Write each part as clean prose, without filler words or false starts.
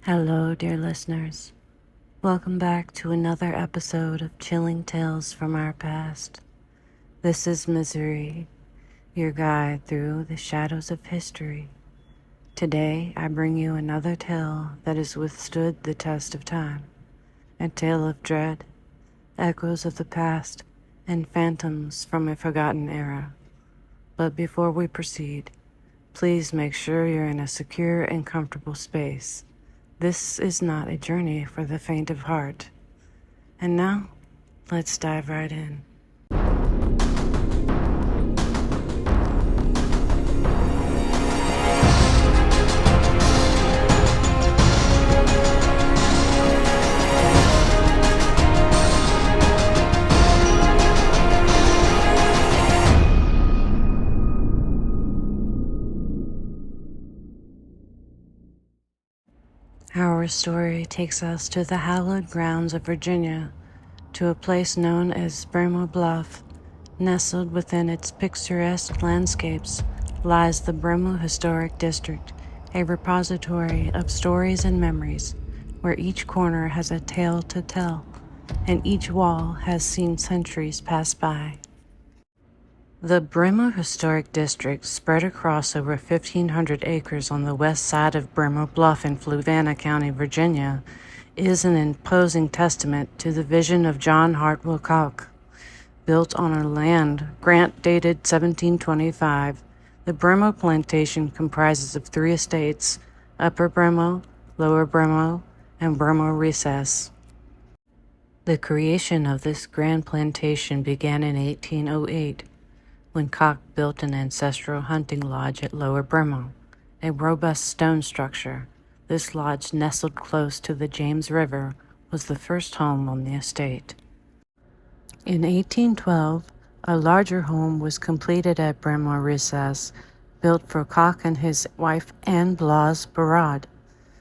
Hello, dear listeners. Welcome back to another episode of Chilling Tales from Our Past. This is Misery, your guide through the shadows of history. Today, I bring you another tale that has withstood the test of time. A tale of dread, echoes of the past, and phantoms from a forgotten era. But before we proceed, please make sure you're in a secure and comfortable space. This is not a journey for the faint of heart. And now, let's dive right in. Our story takes us to the hallowed grounds of Virginia, to a place known as Bremo Bluff. Nestled within its picturesque landscapes lies the Bremo Historic District, a repository of stories and memories, where each corner has a tale to tell, and each wall has seen centuries pass by. The Bremo Historic District, spread across over 1,500 acres on the west side of Bremo Bluff in Fluvanna County, Virginia, is an imposing testament to the vision of John Hartwell Coke. Built on a land grant dated 1725, the Bremo Plantation comprises of 3 estates: Upper Bremo, Lower Bremo, and Bremo Recess. The creation of this grand plantation began in 1808, when Coke built an ancestral hunting lodge at Lower Bremo, a robust stone structure. This lodge, nestled close to the James River, was the first home on the estate. In 1812, a larger home was completed at Bremo Recess, built for Coke and his wife Anne Blas Barad.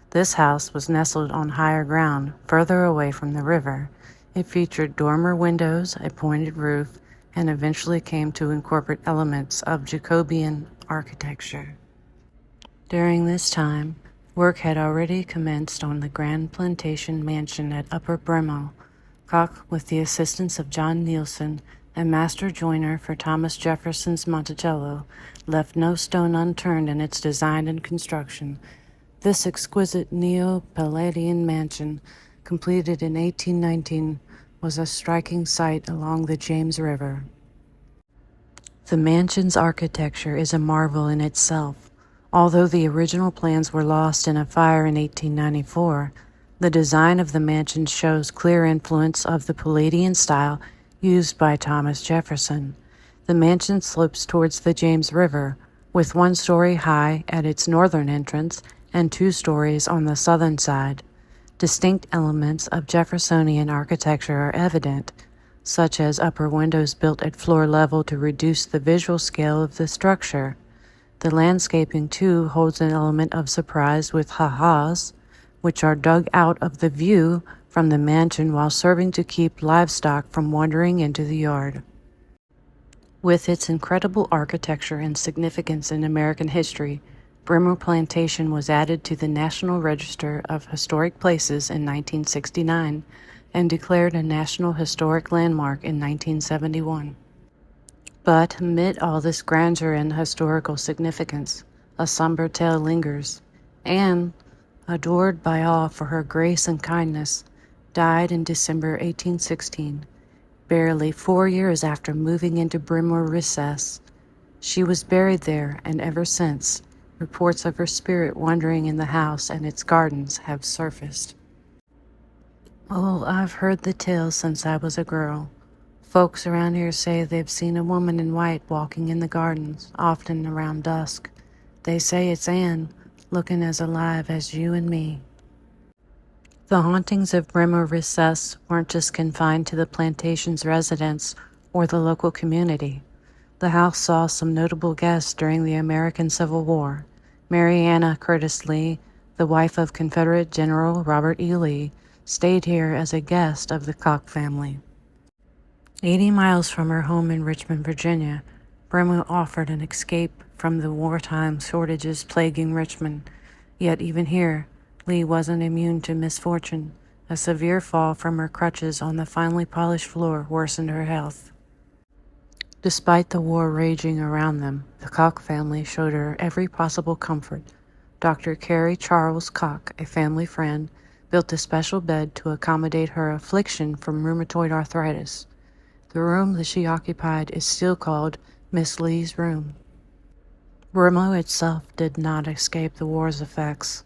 This house was nestled on higher ground, further away from the river. It featured dormer windows, a pointed roof, and eventually came to incorporate elements of Jacobean architecture. During this time, work had already commenced on the Grand Plantation Mansion at Upper Bremo. Coke, with the assistance of John Nielsen, a master joiner for Thomas Jefferson's Monticello, left no stone unturned in its design and construction. This exquisite Neo-Palladian mansion, completed in 1819, was a striking sight along the James River. The mansion's architecture is a marvel in itself. Although the original plans were lost in a fire in 1894, the design of the mansion shows clear influence of the Palladian style used by Thomas Jefferson. The mansion slopes towards the James River, with 1 story high at its northern entrance and 2 stories on the southern side. Distinct elements of Jeffersonian architecture are evident, such as upper windows built at floor level to reduce the visual scale of the structure. The landscaping, too, holds an element of surprise with ha-has, which are dug out of the view from the mansion while serving to keep livestock from wandering into the yard. With its incredible architecture and significance in American history, Bremo Plantation was added to the National Register of Historic Places in 1969 and declared a National Historic Landmark in 1971. But amid all this grandeur and historical significance, a somber tale lingers. Anne, adored by all for her grace and kindness, died in December 1816, barely 4 years after moving into Bremo Recess. She was buried there, and ever since, reports of her spirit wandering in the house and its gardens have surfaced. Oh, I've heard the tales since I was a girl. Folks around here say they've seen a woman in white walking in the gardens, often around dusk. They say it's Anne, looking as alive as you and me. The hauntings of Bremo Recess weren't just confined to the plantation's residents or the local community. The house saw some notable guests during the American Civil War. Mary Anna Curtis Lee, the wife of Confederate General Robert E. Lee, stayed here as a guest of the Coke family. 80 miles from her home in Richmond, Virginia, Bremo offered an escape from the wartime shortages plaguing Richmond. Yet even here, Lee wasn't immune to misfortune. A severe fall from her crutches on the finely polished floor worsened her health. Despite the war raging around them, the Koch family showed her every possible comfort. Dr. Carrie Charles Koch, a family friend, built a special bed to accommodate her affliction from rheumatoid arthritis. The room that she occupied is still called Miss Lee's room. Bremo itself did not escape the war's effects.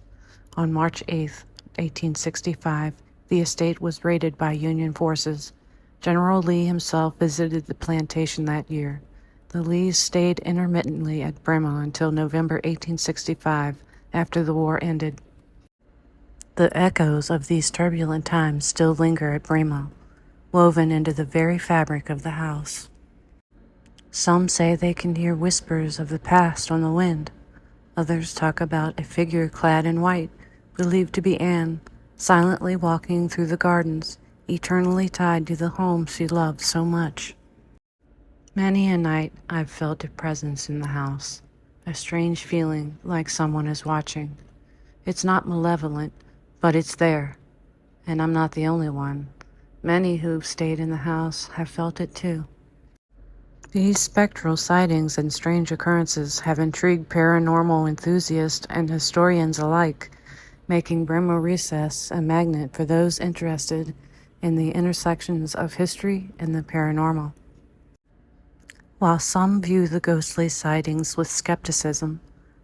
On March 8, 1865, the estate was raided by Union forces. General Lee himself visited the plantation that year. The Lees stayed intermittently at Bremo until November 1865, after the war ended. The echoes of these turbulent times still linger at Bremo, woven into the very fabric of the house. Some say they can hear whispers of the past on the wind. Others talk about a figure clad in white, believed to be Anne, silently walking through the gardens, eternally tied to the home she loved so much. Many a night I've felt a presence in the house, a strange feeling like someone is watching. It's not malevolent, but it's there, and I'm not the only one. Many who've stayed in the house have felt it too. These spectral sightings and strange occurrences have intrigued paranormal enthusiasts and historians alike, making Bremo Recess a magnet for those interested in the intersections of history and the paranormal. While some view the ghostly sightings with skepticism,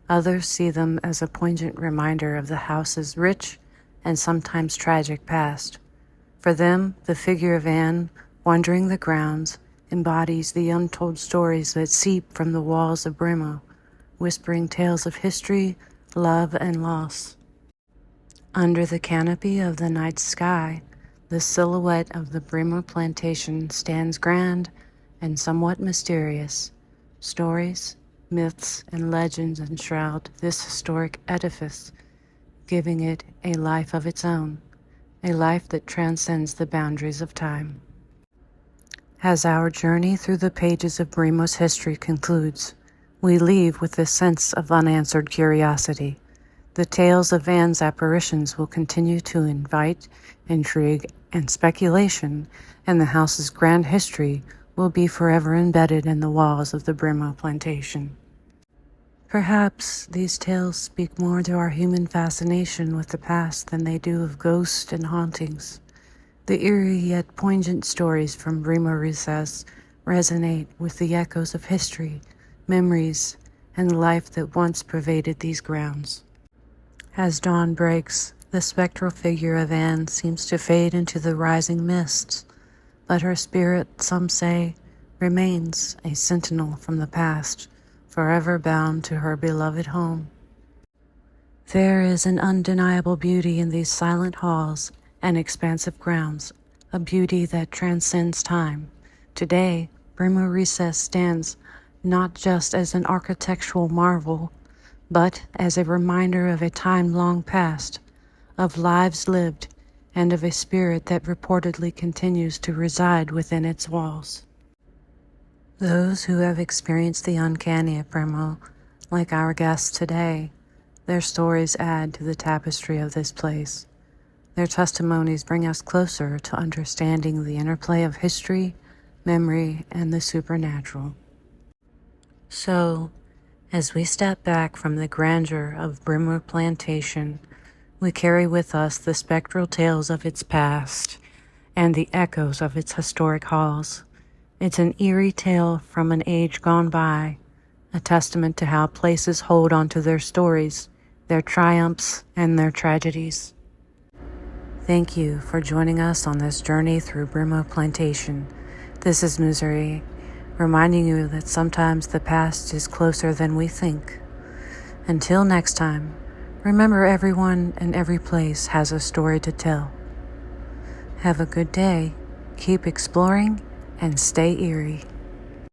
others see them as a poignant reminder of the house's rich and sometimes tragic past. For them, the figure of Anne, wandering the grounds, embodies the untold stories that seep from the walls of Bremo, whispering tales of history, love, and loss. Under the canopy of the night sky, the silhouette of the Bremo Plantation stands grand and somewhat mysterious. Stories, myths, and legends enshroud this historic edifice, giving it a life of its own, a life that transcends the boundaries of time. As our journey through the pages of Bremo's history concludes, we leave with a sense of unanswered curiosity. The tales of Anne's apparitions will continue to invite intrigue and speculation, and the house's grand history will be forever embedded in the walls of the Bremo Plantation. Perhaps these tales speak more to our human fascination with the past than they do of ghosts and hauntings. The eerie yet poignant stories from Bremo Recess resonate with the echoes of history, memories, and the life that once pervaded these grounds. As dawn breaks, the spectral figure of Anne seems to fade into the rising mists, but her spirit, some say, remains a sentinel from the past, forever bound to her beloved home. There is an undeniable beauty in these silent halls and expansive grounds, a beauty that transcends time. Today, Bremo Recess stands not just as an architectural marvel, but as a reminder of a time long past, of lives lived, and of a spirit that reportedly continues to reside within its walls. Those who have experienced the uncanny at Bremo, like our guests today, their stories add to the tapestry of this place. Their testimonies bring us closer to understanding the interplay of history, memory, and the supernatural. So, as we step back from the grandeur of Bremo Plantation, we carry with us the spectral tales of its past and the echoes of its historic halls. It's an eerie tale from an age gone by, a testament to how places hold onto their stories, their triumphs, and their tragedies. Thank you for joining us on this journey through Bremo Plantation. This is Missouri, reminding you that sometimes the past is closer than we think. Until next time, remember everyone and every place has a story to tell. Have a good day, keep exploring, and stay eerie.